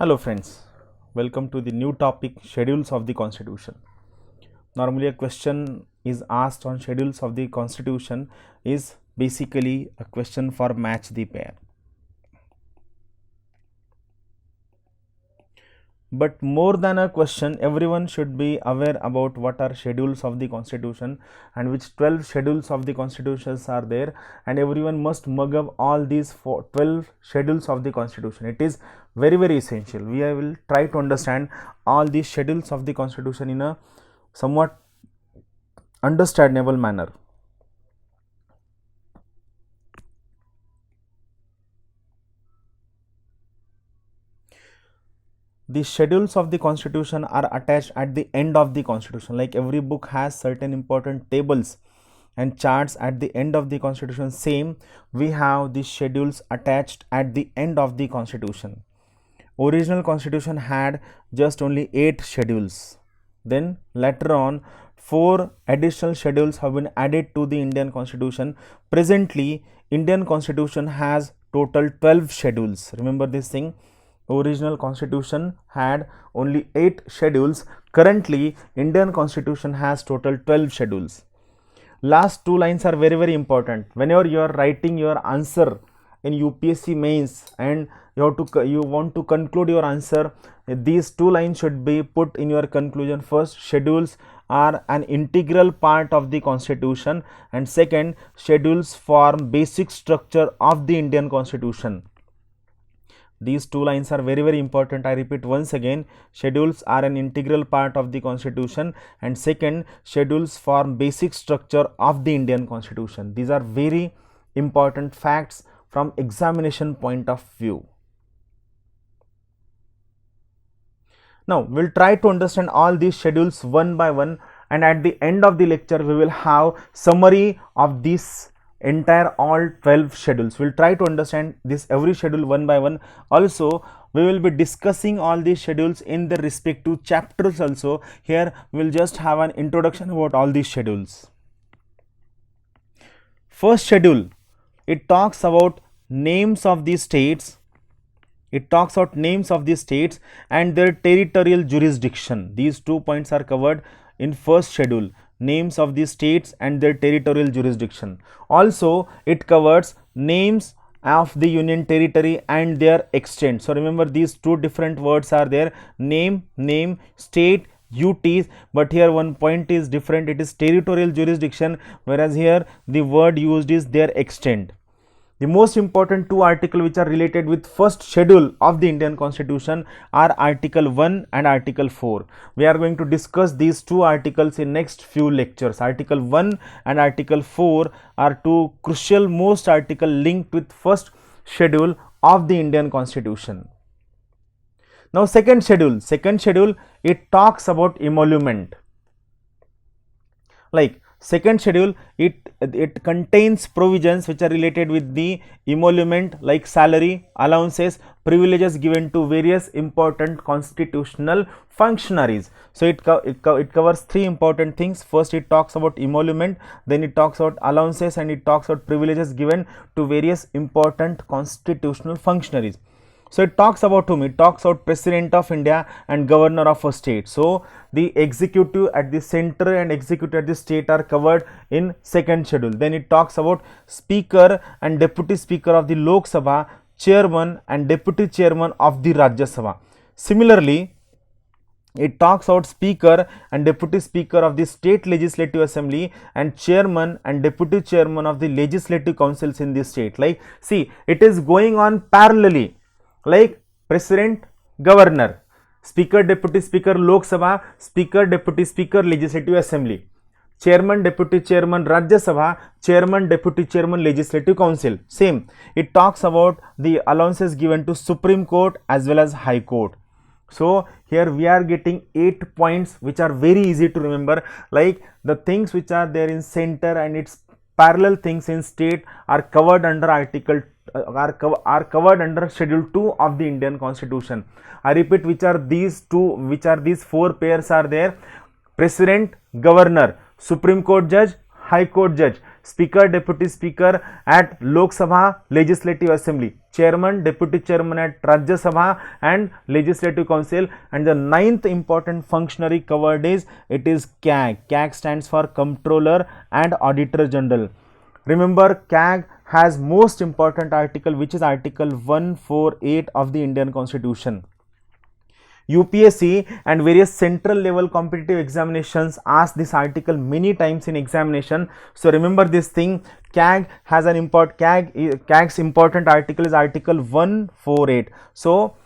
Hello friends, welcome to the new topic schedules of the constitution. Normally a question is asked on schedules of the constitution is basically a question for match the pair. But more than a question, everyone should be aware about what are schedules of the constitution and which 12 schedules of the constitutions are there, and everyone must mug up all these 12 schedules of the constitution. It is very essential. We will try to understand all these schedules of the constitution in a somewhat understandable manner. The schedules of the constitution are attached at the end of the constitution. Like every book has certain important tables and charts at the end of the constitution, same we have these schedules attached at the end of the constitution. Original constitution had just only 8 schedules. Then later on 4 additional schedules have been added to the Indian constitution. Presently Indian constitution has total 12 schedules. Remember this thing. Original constitution had only 8 schedules. Currently Indian constitution has total 12 schedules. Last 2 lines are very important. Whenever you are writing your answer in UPSC mains and you want to conclude your answer, these 2 lines should be put in your conclusion. First, schedules are an integral part of the constitution, and second, schedules form basic structure of the Indian constitution. These 2 lines are very important. I repeat once again, schedules are an integral part of the constitution, and second, schedules form basic structure of the Indian constitution. These are very important facts from examination point of view. Now we will try to understand all these schedules one by one, and at the end of the lecture we will have summary of this entire all 12 schedules. We will try to understand this every schedule one by one. Also we will be discussing all these schedules in the respective chapters also. Here we will just have an introduction about all these schedules. First schedule, it talks about names of the states. It talks about names of the states and their territorial jurisdiction. These 2 points are covered in first schedule, names of the states and their territorial jurisdiction. Also it covers names of the union territory and their extent. So remember, these 2 different words are there, name, state, UTs, but here one point is different. It is territorial jurisdiction, whereas here the word used is their extent. The most important 2 articles which are related with first schedule of the Indian constitution are Article 1 and Article 4. We are going to discuss these 2 articles in next few lectures. Article 1 and Article 4 are 2 crucial most article linked with first schedule of the Indian constitution. Now second schedule, it talks about emolument. Like second schedule, it contains provisions which are related with the emolument, like salary, allowances, privileges given to various important constitutional functionaries. So it covers 3 important things. First it talks about emolument, then it talks about allowances, and it talks about privileges given to various important constitutional functionaries. So it talks about whom? It talks about President of India and Governor of a state. So the executive at the center and executive at the state are covered in second schedule. Then it talks about Speaker and Deputy Speaker of the Lok Sabha, Chairman and Deputy Chairman of the Rajya Sabha. Similarly, it talks about Speaker and Deputy Speaker of the State Legislative Assembly and Chairman and Deputy Chairman of the Legislative Councils in the state. Like, see, it is going on parallelly. Like President, Governor, Speaker, Deputy Speaker, Lok Sabha, Speaker, Deputy Speaker, Legislative Assembly, Chairman, Deputy Chairman, Rajya Sabha, Chairman, Deputy Chairman, Legislative Council. Same. It talks about the allowances given to Supreme Court as well as High Court. So here we are getting 8 points which are very easy to remember. Like the things which are there in center and its parallel things in state are covered under article are covered under schedule 2 of the Indian constitution. I repeat, which are these 4 pairs are there: President, Governor, Supreme Court Judge, High Court judge, Speaker, Deputy Speaker at Lok Sabha Legislative Assembly, Chairman, Deputy Chairman at Rajya Sabha and Legislative Council. And the ninth important functionary covered is, it is CAG. CAG stands for Comptroller and Auditor General. Remember, CAG has most important article, which is Article 148 of the Indian Constitution. UPSC and various central level competitive examinations ask this article many times in examination. So remember this thing, CAG has an CAG's important article is Article 148. So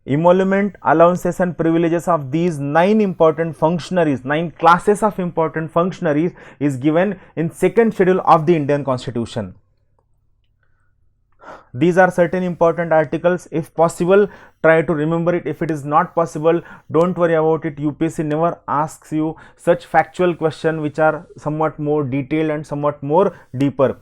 emolument, allowances and privileges of these 9 important functionaries, 9 classes of important functionaries is given in second schedule of the Indian Constitution. These are certain important articles. If possible, try to remember it. If it is not possible, don't worry about it. UPSC never asks you such factual questions which are somewhat more detailed and somewhat more deeper.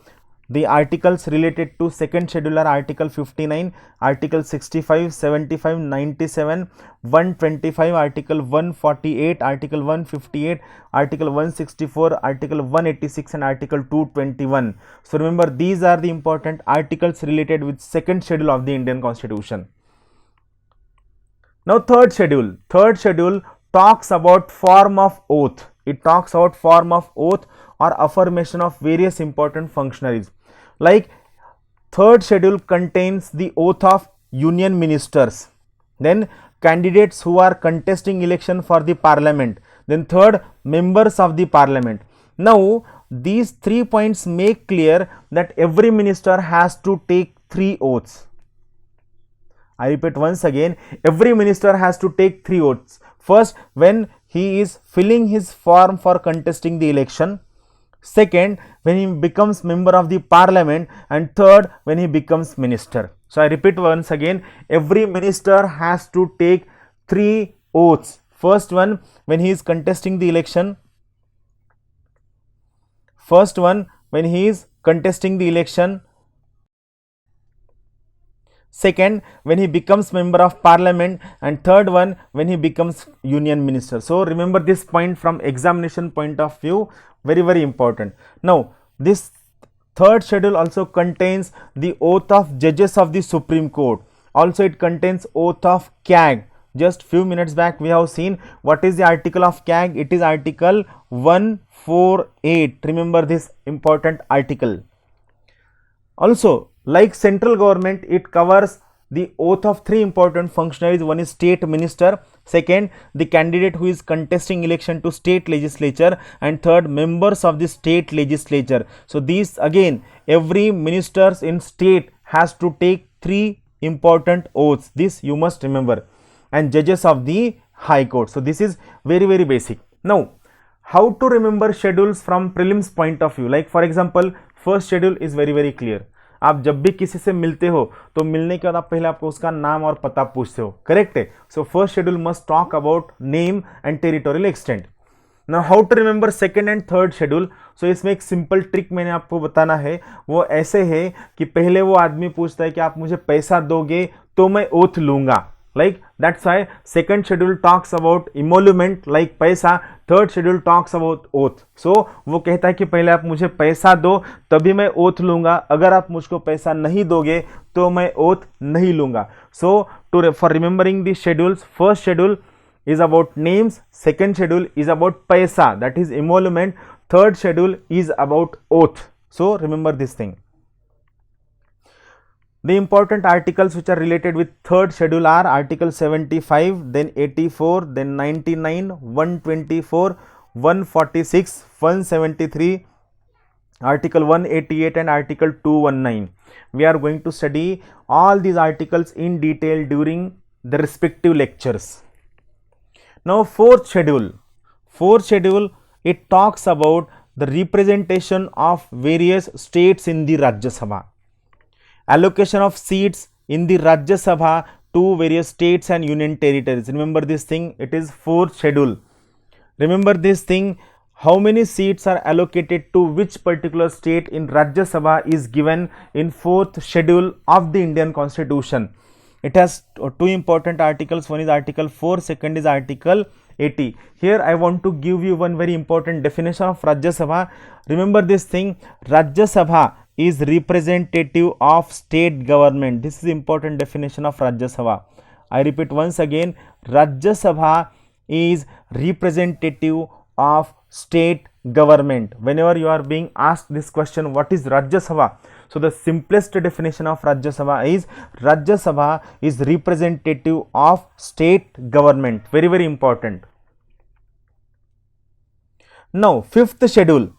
The articles related to second schedule are Article 59, Article 65, 75, 97, 125, Article 148, Article 158, Article 164, Article 186 and Article 221. So remember, these are the important articles related with second schedule of the Indian Constitution. Now third schedule talks about form of oath. It talks about form of oath or affirmation of various important functionaries. Like third schedule contains the oath of union ministers, then candidates who are contesting election for the parliament, then third, members of the parliament. Now these 3 points make clear that every minister has to take 3 oaths. I repeat once again, every minister has to take 3 oaths. First, when he is filling his form for contesting the election. Second, when he becomes member of the parliament, and third, when he becomes minister. So I repeat once again, every minister has to take 3 oaths. First one, when he is contesting the election. First one, when he is contesting the election. Second, when he becomes member of parliament, and third one, when he becomes union minister. So remember this point from examination point of view, very important. Now this third schedule also contains the oath of judges of the Supreme Court. Also it contains oath of CAG. Just few minutes back we have seen what is the article of CAG. It is Article 148. Remember this important article. Also, like central government, it covers the oath of 3 important functionaries. One is state minister, second, the candidate who is contesting election to state legislature, and third, members of the state legislature. So these again, every ministers in state has to take 3 important oaths. This you must remember. And judges of the High Court. So this is very basic. Now how to remember schedules from prelims point of view? Like for example, first schedule is very clear. आप जब भी किसी से मिलते हो तो मिलने के बाद आप पहले आपको उसका नाम और पता पूछते हो, करेक्ट है. So first schedule must talk about name and territorial extent. Now how to remember second and third schedule. So इसमें एक सिंपल ट्रिक मैंने आपको बताना है. वो ऐसे है कि पहले वो आदमी पूछता है कि आप मुझे पैसा दोगे तो मैं ओथ लूंगा. Like that's why second schedule talks about emolument like पैसा, third schedule talks about oath. So वो कहता है कि पहले आप मुझे पैसा दो तभी मैं ओथ लूंगा, अगर आप मुझको पैसा नहीं दोगे तो मैं ओथ नहीं लूंगा. So for remembering the schedules, first schedule is about names, second schedule is about पैसा, that is emolument, third schedule is about oath. So remember this thing. The important articles which are related with third schedule are Article 75, then 84, then 99, 124, 146, 173, Article 188 and Article 219. We are going to study all these articles in detail during the respective lectures. Now fourth schedule, it talks about the representation of various states in the Rajya Sabha. Allocation of seats in the Rajya Sabha to various states and union territories. Remember this thing, it is fourth schedule. Remember this thing, how many seats are allocated to which particular state in Rajya Sabha is given in fourth schedule of the Indian Constitution. It has 2 important articles. One is Article 4, second is Article 80. Here I want to give you one very important definition of Rajya Sabha. Remember this thing, Rajya Sabha is representative of state government. This is important definition of Rajya Sabha. I repeat once again, Rajya Sabha is representative of state government. Whenever you are being asked this question, what is Rajya Sabha? So the simplest definition of Rajya Sabha is representative of state government. Very, very important. Now, fifth schedule,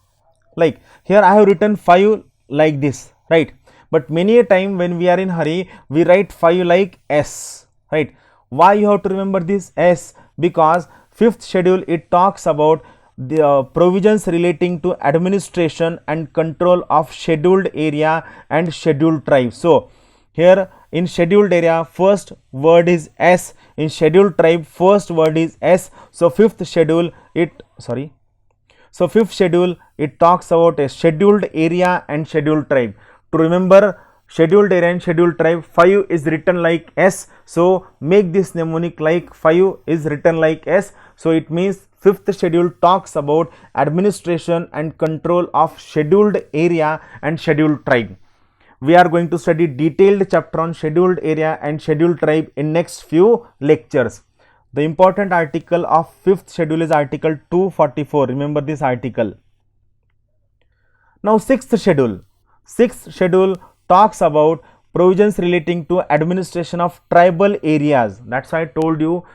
like here I have written 5 like this, right? But many a time when we are in hurry, we write 5 like S, right? Why you have to remember this S? Because fifth schedule, it talks about the provisions relating to administration and control of scheduled area and scheduled tribe. So here in scheduled area, first word is S. In scheduled tribe, first word is S. So fifth schedule, it talks about a scheduled area and scheduled tribe. To remember scheduled area and scheduled tribe, 5 is written like S. So make this mnemonic like 5 is written like S. So it means fifth schedule talks about administration and control of scheduled area and scheduled tribe. We are going to study detailed chapter on scheduled area and scheduled tribe in next few lectures. The important article of fifth schedule is article 244. Remember this article. Now sixth schedule. Sixth schedule talks about provisions relating to administration of tribal areas. That's why I told you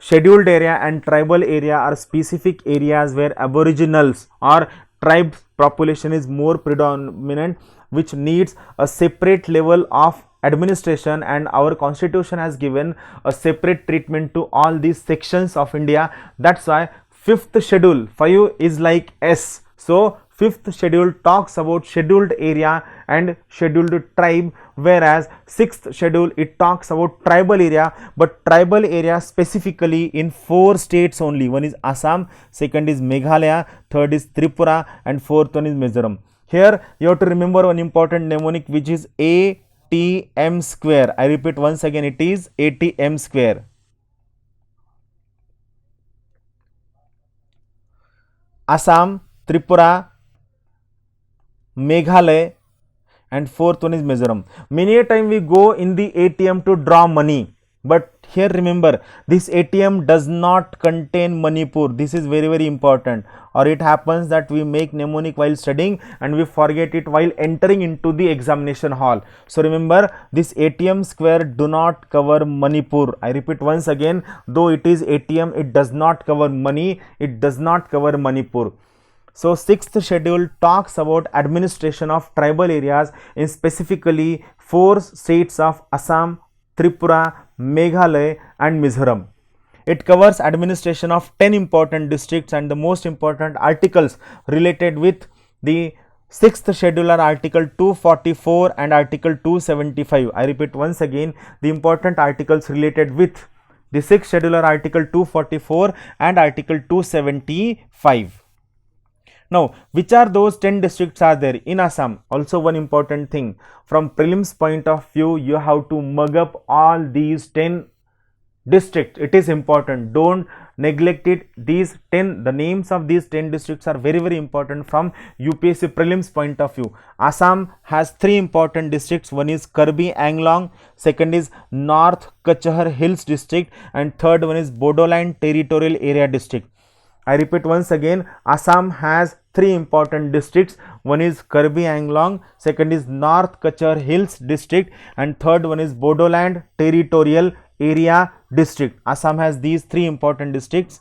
scheduled area and tribal area are specific areas where aboriginals or tribe population is more predominant, which needs a separate level of administration, and our constitution has given a separate treatment to all these sections of India. That's why fifth schedule, 5 is like S. So fifth schedule talks about scheduled area and scheduled tribe, whereas sixth schedule, it talks about tribal area, but tribal area specifically in 4 states only. One is Assam, second is Meghalaya, third is Tripura, and fourth one is Mizoram. Here you have to remember one important mnemonic, which is ATM square. I repeat once again, it is ATM square. Assam, Tripura, Meghalaya, and fourth one is Mizoram. Many a time we go in the ATM to draw money, but here remember, this ATM does not contain Manipur. This is very, very important. Or it happens that we make mnemonic while studying and we forget it while entering into the examination hall. So remember, this ATM square do not cover Manipur. I repeat once again, though it is ATM, it does not cover money, it does not cover Manipur. So sixth schedule talks about administration of tribal areas in specifically 4 states of Assam, Tripura, Meghalaya, and Mizoram. It covers administration of 10 important districts, and the most important articles related with the sixth schedule are article 244 and article 275. I repeat once again, the important articles related with the sixth schedule are article 244 and article 275. Now, which are those 10 districts are there in Assam? Also one important thing, from prelims point of view, you have to mug up all these 10 districts. It is important, don't neglect it. These 10, the names of these 10 districts are very, very important from UPSC prelims point of view. Assam has 3 important districts. One is Karbi Anglong, second is North Kachhar Hills district, and third one is Bodoland Territorial Area district. I repeat once again, Assam has 3 important districts. One is Karbi Anglong, second is North Kachhar Hills district, and third one is Bodoland Territorial Area district. Assam has these 3 important districts.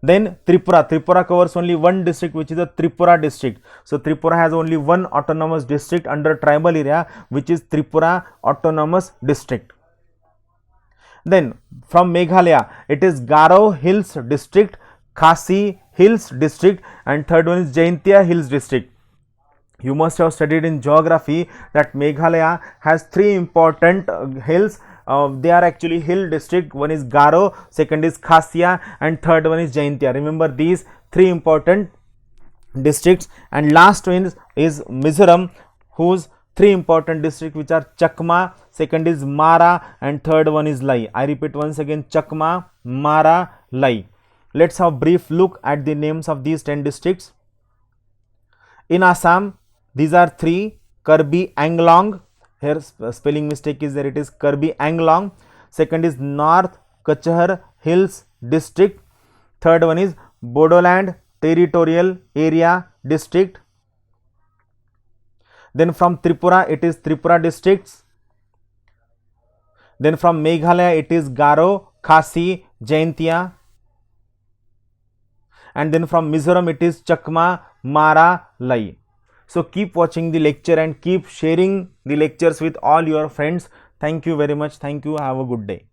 Then Tripura covers only one district, which is the Tripura district. So Tripura has only one autonomous district under tribal area, which is Tripura Autonomous District. Then from Meghalaya, it is Garo Hills district, Khasi Hills district, and third one is Jaintia Hills district. You must have studied in geography that Meghalaya has 3 important hills. They are actually hill district. One is Garo, second is Khasiya, and third one is Jaintia. Remember these 3 important districts. And last one is Mizoram, whose 3 important districts, which are Chakma, second is Mara, and third one is Lai. I repeat once again, Chakma, Mara, Lai. Let's have a brief look at the names of these 10 districts. In Assam, these are 3: Karbi Anglong. Here spelling mistake is there, it is Karbi Anglong. Second is North Kachhar Hills District. Third one is Bodoland Territorial Area District. Then from Tripura, it is Tripura districts. Then from Meghalaya, it is Garo, Khasi, Jaintia. And then from Mizoram, it is Chakma, Mara, Lai. So keep watching the lecture and keep sharing the lectures with all your friends. Thank you very much. Thank you. Have a good day.